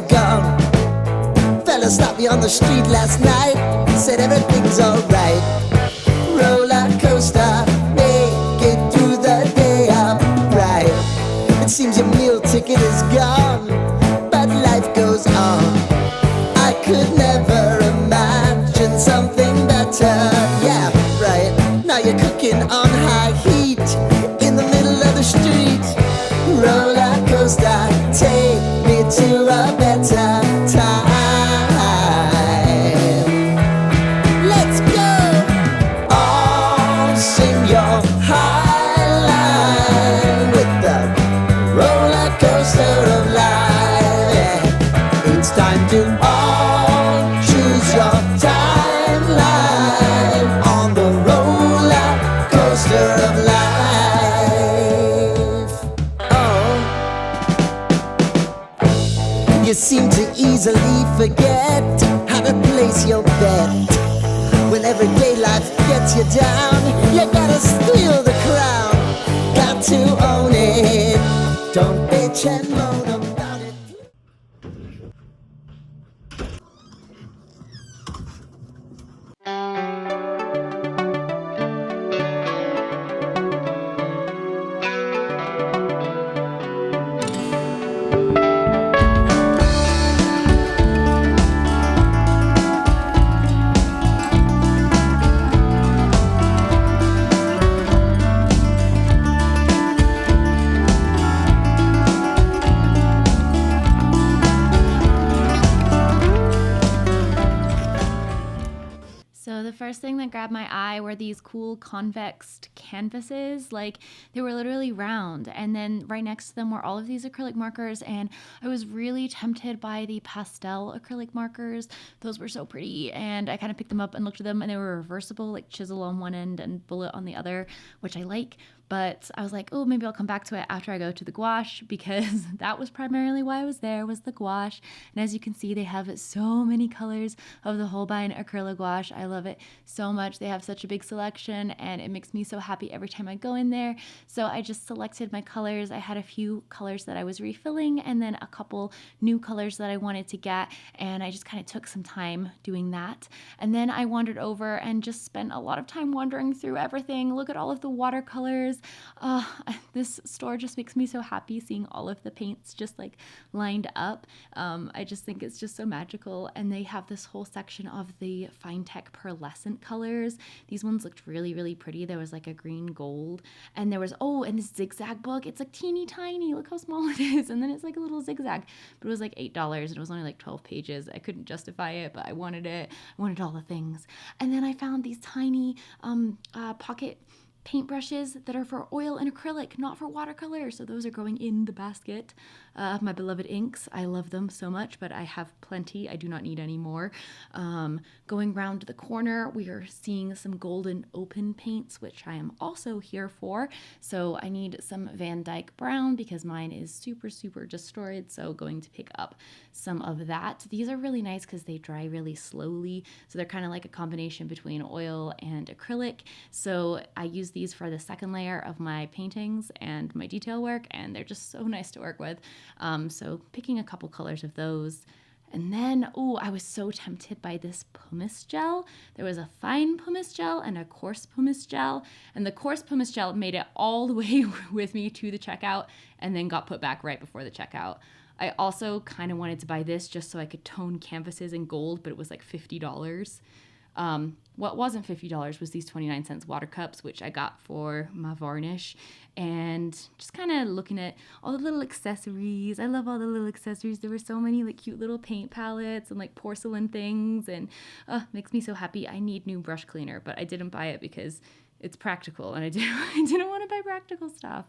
gone. Fella stopped me on the street last night, said everything's alright. Roller coaster, make it through the day upright. It seems your meal ticket is gone, but life goes on. I could never imagine something better. Yeah, right. Now you're cooking on high heat in the middle of the street. Roller coaster, take me to a better time. Let's go! All sing your high line with the roller coaster of life. Yeah. It's time to all choose your timeline on the roller coaster of life. Oh, you seem to easily forget how to place your bet. When everyday life gets you down, you gotta steal the crown. Got to own it. Don't bitch and moan about it. So the first thing that grabbed my eye were these cool convex canvases. Like, they were literally round, and then right next to them were all of these acrylic markers, and I was really tempted by the pastel acrylic markers. Those were so pretty, and I kind of picked them up and looked at them, and they were reversible, like chisel on one end and bullet on the other, which I like. But I was like, oh, maybe I'll come back to it after I go to the gouache, because that was primarily why I was there, was the gouache. And as you can see, they have so many colors of the Holbein acrylic gouache. I love it so much. They have such a big selection, and it makes me so happy every time I go in there. So I just selected my colors. I had a few colors that I was refilling, and then a couple new colors that I wanted to get, and I just kind of took some time doing that. And then I wandered over and just spent a lot of time wandering through everything. Look at all of the watercolors. This store just makes me so happy seeing all of the paints just like lined up. I just think it's just so magical. And they have this whole section of the fine tech pearlescent colors. These ones looked really, really pretty. There was like a green gold, and there was, and this zigzag book. It's like teeny tiny. Look how small it is. And then it's like a little zigzag, but it was like $8 and it was only like 12 pages. I couldn't justify it, but I wanted it. I wanted all the things. And then I found these tiny pocket paintbrushes that are for oil and acrylic, not for watercolor. So those are going in the basket. My beloved inks. I love them so much, but I have plenty. I do not need any more. Going round the corner, we are seeing some golden open paints, which I am also here for. So I need some Van Dyke Brown because mine is super, super destroyed. So going to pick up some of that. These are really nice because they dry really slowly. So they're kind of like a combination between oil and acrylic. So I use these for the second layer of my paintings and my detail work, and they're just so nice to work with. So picking a couple colors of those. And then, I was so tempted by this pumice gel. There was a fine pumice gel and a coarse pumice gel. And the coarse pumice gel made it all the way with me to the checkout and then got put back right before the checkout. I also kind of wanted to buy this just so I could tone canvases in gold, but it was like $50. What wasn't $50 was these 29-cent water cups, which I got for my varnish. And just kind of looking at all the little accessories. I love all the little accessories. There were so many like cute little paint palettes and like porcelain things, and makes me so happy. I need new brush cleaner, but I didn't buy it because it's practical, and I didn't want to buy practical stuff.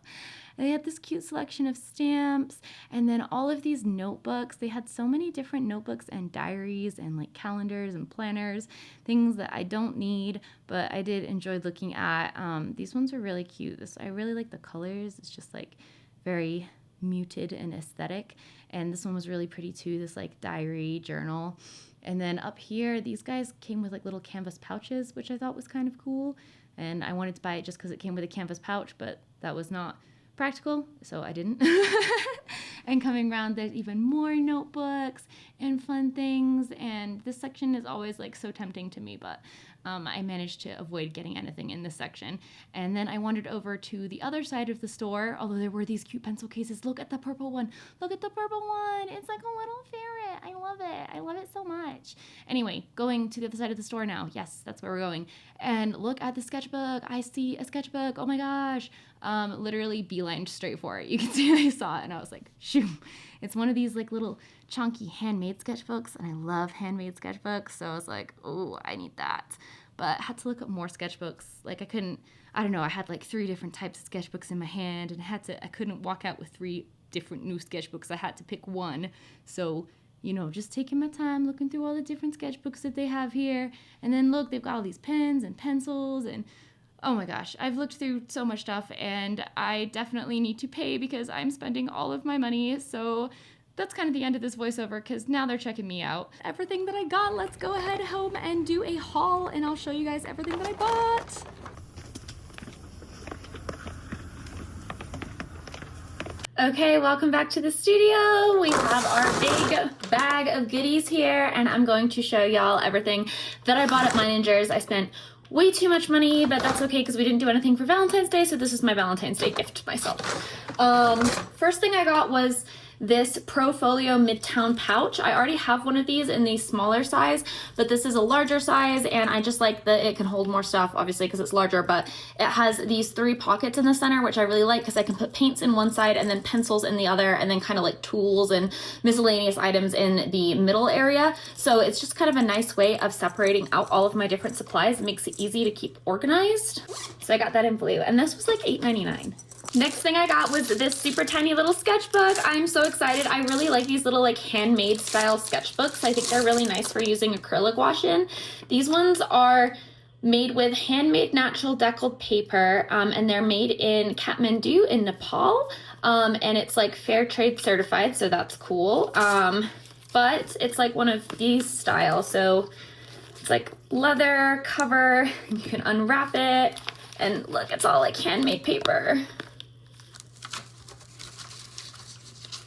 They had this cute selection of stamps, and then all of these notebooks. They had so many different notebooks and diaries and like calendars and planners, things that I don't need, but I did enjoy looking at. These ones were really cute. I really like the colors. It's just like very muted and aesthetic. And this one was really pretty too, this like diary journal. And then up here, these guys came with like little canvas pouches, which I thought was kind of cool. And I wanted to buy it just because it came with a canvas pouch, but that was not practical, so I didn't. And coming around, there's even more notebooks and fun things, and this section is always like so tempting to me, but I managed to avoid getting anything in this section. And then I wandered over to the other side of the store, although there were these cute pencil cases. Look at the purple one. Look at the purple one. It's like a little ferret. I love it. I love it so much. Anyway, going to the other side of the store now. Yes, that's where we're going. And look at the sketchbook. I see a sketchbook. Oh my gosh. Literally beelined straight for it. You can see I saw it and I was like, shoo. It's one of these like little chunky handmade sketchbooks, and I love handmade sketchbooks, so I was like, oh, I need that. But I had to look up more sketchbooks. Like I don't know, I had like 3 different types of sketchbooks in my hand, and I couldn't walk out with 3 different new sketchbooks. I had to pick one. So, you know, just taking my time, looking through all the different sketchbooks that they have here. And then look, they've got all these pens and pencils, and oh my gosh, I've looked through so much stuff, and I definitely need to pay because I'm spending all of my money. So that's kind of the end of this voiceover, because now they're checking me out. Everything that I got, let's go ahead home and do a haul, and I'll show you guys everything that I bought. Okay, welcome back to the studio. We have our big bag of goodies here, and I'm going to show y'all everything that I bought at Meiningers. I spent way too much money, but that's okay because we didn't do anything for Valentine's Day, so this is my Valentine's Day gift to myself. First thing I got was this Profolio Midtown pouch. I already have one of these in the smaller size, but this is a larger size, and I just like that it can hold more stuff, obviously because it's larger, but it has these 3 pockets in the center, which I really like because I can put paints in one side and then pencils in the other, and then kind of like tools and miscellaneous items in the middle area. So it's just kind of a nice way of separating out all of my different supplies. It makes it easy to keep organized. So I got that in blue, and this was like $8.99. Next thing I got was this super tiny little sketchbook. I'm so excited. I really like these little like handmade style sketchbooks. I think they're really nice for using acrylic wash in. These ones are made with handmade natural deckled paper, and they're made in Kathmandu in Nepal, and it's like fair trade certified, so that's cool. But it's like one of these style, so it's like leather cover, and you can unwrap it, and look, it's all like handmade paper.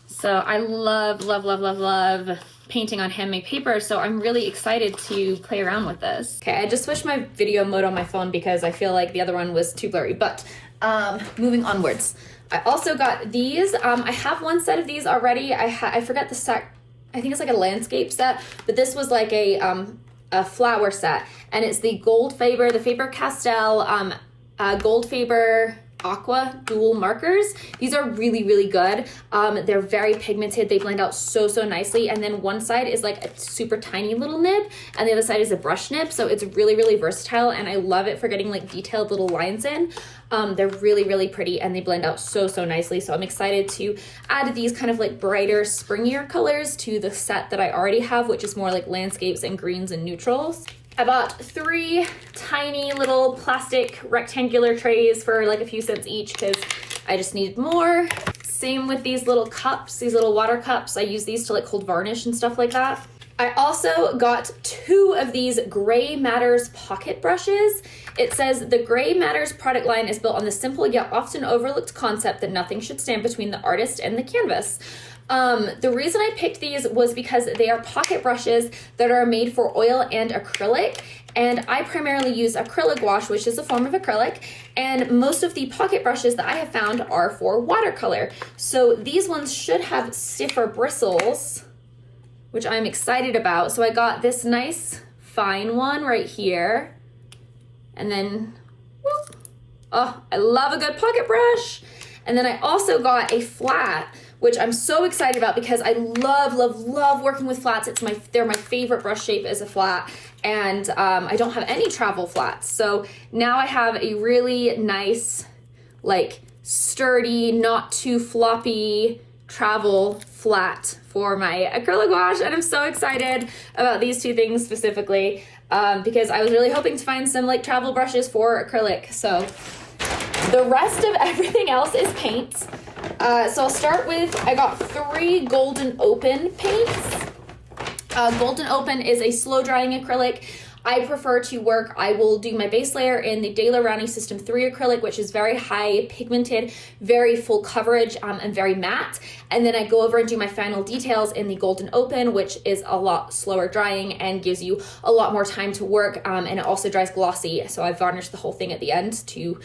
So I love, love, love, love, love painting on handmade paper, so I'm really excited to play around with this. Okay, I just switched my video mode on my phone because I feel like the other one was too blurry, but moving onwards. I also got these. I have one set of these already. I forgot the set. I think it's like a landscape set, but this was like a flower set, and it's the the Faber-Castell Gold-Faber Aqua dual markers. These are really, really good. They're very pigmented. They blend out so nicely. And then one side is like a super tiny little nib, and the other side is a brush nib. So it's really, really versatile, and I love it for getting like detailed little lines in. They're really, really pretty, and they blend out so nicely. So I'm excited to add these kind of like brighter, springier colors to the set that I already have, which is more like landscapes and greens and neutrals. I bought 3 tiny little plastic rectangular trays for like a few cents each because I just needed more. Same with these little cups, these little water cups. I use these to like hold varnish and stuff like that. I also got 2 of these Gray Matters pocket brushes. It says the Gray Matters product line is built on the simple yet often overlooked concept that nothing should stand between the artist and the canvas. The reason I picked these was because they are pocket brushes that are made for oil and acrylic, and I primarily use acrylic wash, which is a form of acrylic, and most of the pocket brushes that I have found are for watercolor. So these ones should have stiffer bristles, which I'm excited about. So I got this nice fine one right here, and then, whoop, oh, I love a good pocket brush. And then I also got a flat, which I'm so excited about because I love, love, love working with flats. They're my favorite brush shape is a flat, and I don't have any travel flats. So now I have a really nice, like sturdy, not too floppy travel flat for my acrylic wash, and I'm so excited about these 2 things specifically because I was really hoping to find some like travel brushes for acrylic. So the rest of everything else is paints. So I'll start with, I got 3 Golden Open paints. Golden Open is a slow drying acrylic. I prefer to work, I will do my base layer in the De La Rowney System 3 acrylic, which is very high pigmented, very full coverage, and very matte. And then I go over and do my final details in the Golden Open, which is a lot slower drying and gives you a lot more time to work, and it also dries glossy. So I varnished the whole thing at the end to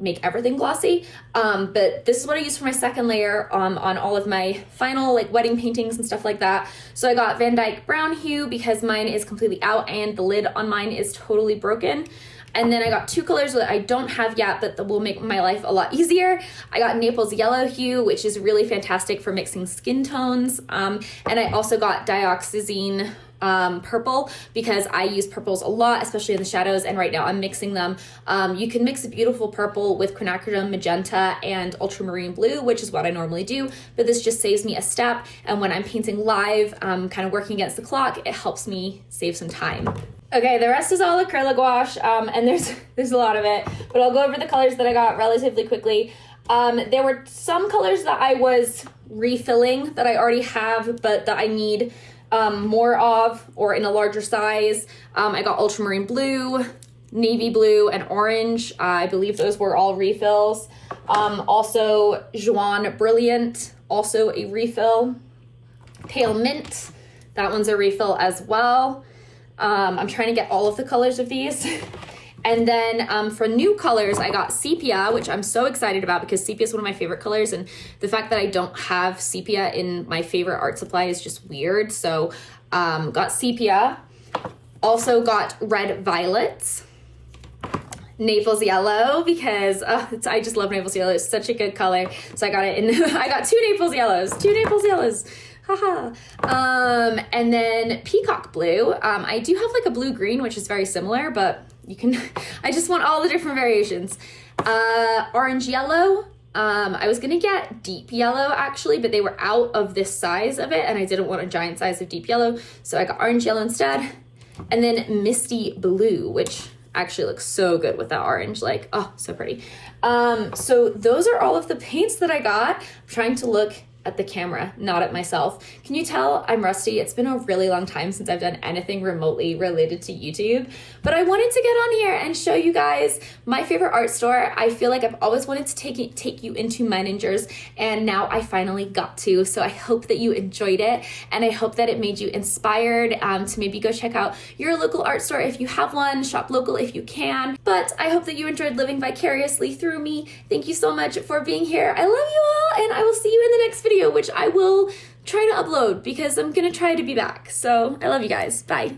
make everything glossy. But this is what I use for my second layer on all of my final like wedding paintings and stuff like that. So I got Van Dyke Brown Hue because mine is completely out and the lid on mine is totally broken. And then I got two colors that I don't have yet, but that will make my life a lot easier. I got Naples Yellow Hue, which is really fantastic for mixing skin tones. And I also got Dioxazine purple because I use purples a lot, especially in the shadows, and right now I'm mixing them. You can mix a beautiful purple with quinacridone, magenta, and ultramarine blue, which is what I normally do, but this just saves me a step, and when I'm painting live, kind of working against the clock, it helps me save some time. Okay, the rest is all acrylic wash, and there's a lot of it, but I'll go over the colors that I got relatively quickly. There were some colors that I was refilling that I already have, but that I need more of, or in a larger size. I got ultramarine blue, navy blue, and orange. I believe those were all refills. Also Joan Brilliant, also a refill. Pale Mint, that one's a refill as well. I'm trying to get all of the colors of these. And then for new colors, I got Sepia, which I'm so excited about because Sepia is one of my favorite colors, and the fact that I don't have Sepia in my favorite art supply is just weird. So got Sepia. Also got Red Violets. Naples Yellow because I just love Naples Yellow. It's such a good color. So I got it in, I got two Naples Yellows. Haha. And then Peacock Blue. I do have like a blue-green, which is very similar, but you can, I just want all the different variations. Orange Yellow. I was gonna get Deep Yellow actually, but they were out of this size of it and I didn't want a giant size of Deep Yellow, so I got Orange Yellow instead. And then Misty Blue, which actually looks so good with that orange, like, oh, so pretty. So those are all of the paints that I got. I'm trying to look at the camera, not at myself. Can you tell I'm rusty? It's been a really long time since I've done anything remotely related to YouTube, but I wanted to get on here and show you guys my favorite art store. I feel like I've always wanted to take you into Meiningers, and now I finally got to. So I hope that you enjoyed it, and I hope that it made you inspired to maybe go check out your local art store if you have one, shop local if you can. But I hope that you enjoyed living vicariously through me. Thank you so much for being here. I love you all, and I will see you in the next video, which I will try to upload because I'm gonna try to be back. So I love you guys. Bye.